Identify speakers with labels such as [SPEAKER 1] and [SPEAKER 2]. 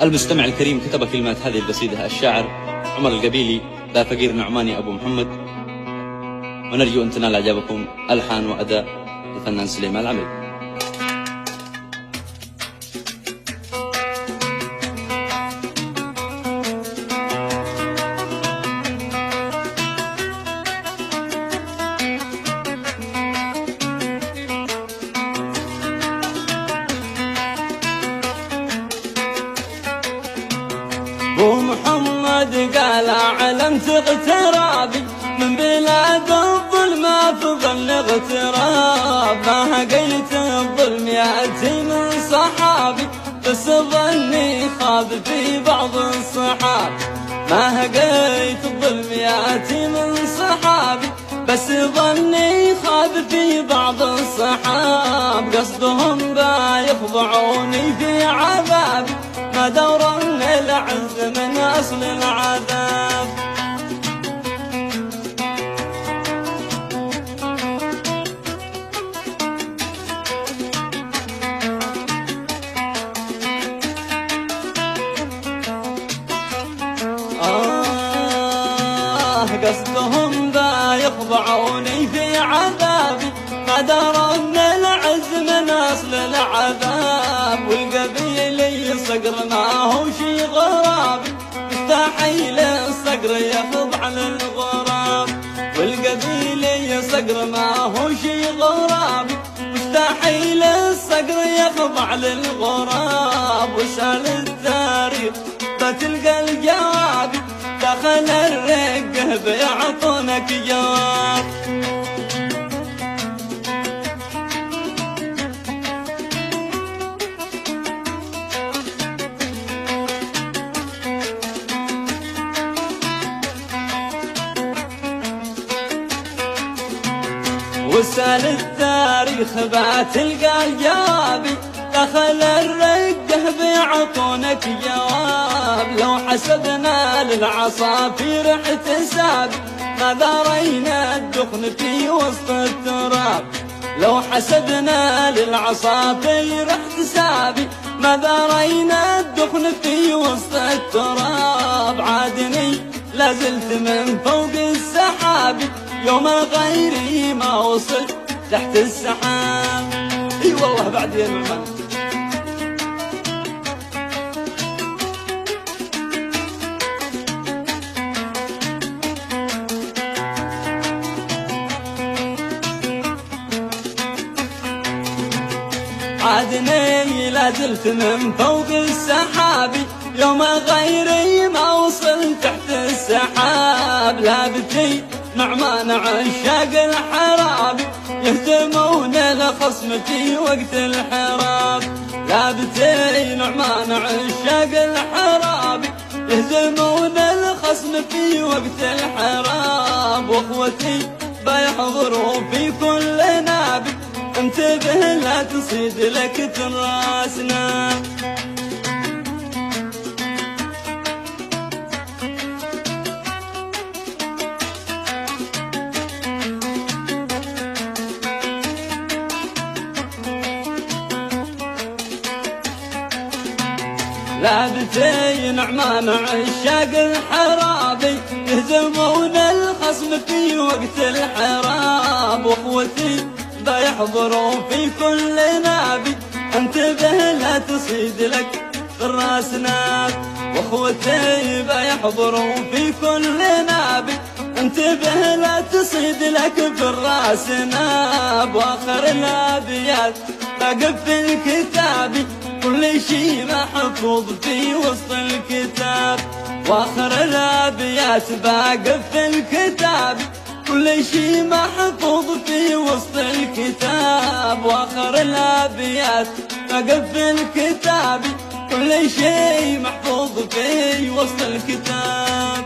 [SPEAKER 1] المستمع الكريم كتب كلمات هذه القصيدة الشاعر عمر القبيلي ذا فقير نعماني أبو محمد، ونرجو أن تنال إعجابكم. ألحان وأداء الفنان سليمان العمري.
[SPEAKER 2] ابو محمد قال علمت اغترابي من بلاد الظلم افضل اغتراب، ما هقيت الظلم ياتي من صحابي بس ظني خاب في بعض الصحاب، ما هقيت الظلم ياتي من صحابي بس ظني خاب في بعض الصحاب، قصدهم بيخضعوني في عذابي ما دور العز من أصل العذاب. قصدهم بيخضعوني في عذابي ما درون العز من أصل العذاب، والقبيلي صقر ما هو شي غرابي مستحيل الصقر يخضع للغراب، والقبيلي صقر ما هو شي غرابي مستحيل الصقر يخضع للغراب، وسال التاريخ بتلقى الجواب دخل الرقه بيعطونك جواب. وسال التاريخ بتلقى الجواب دخل الرقه بيعطونك جواب، لو حسبنا للعصافير احتساب ما درينا الدخن في وسط التراب، لو حسبنا للعصافير احتسابي ما درينا الدخن في وسط التراب، عادني لازلت من فوق السحاب يوم غيري ما وصلت تحت السحاب. اي والله بعد يا نعمان. عادني لازلت من فوق السحاب يوم غيري ما وصلت تحت السحاب، لابتي نعمان عشاق الحراب يهتمون الخصم في وقت الحراب، لابتي نعمان عشاق الحراب يهزمون الخصم في وقت الحراب، واخوتي بيحضروا في كل نابي انتبه لا تصيد لك تراسنا. لابتي نعمان عشاق الحرابي يهزمون الخصم في وقت الحراب، واخوتي بيحضروا في كل نابي انتبه لا تصيد لك الراس ناب، واخوتي بيحضروا في كل نابي انتبه لا تصيد لك في الراس ناب، واخر الابيات بقف الكتابي كل شي محفوظ في وسط الكتاب، واخر الابيات باقف الكتاب كل شي محفوظ في وسط الكتاب، واخر الابيات باقف الكتاب كل شي محفوظ في وسط الكتاب.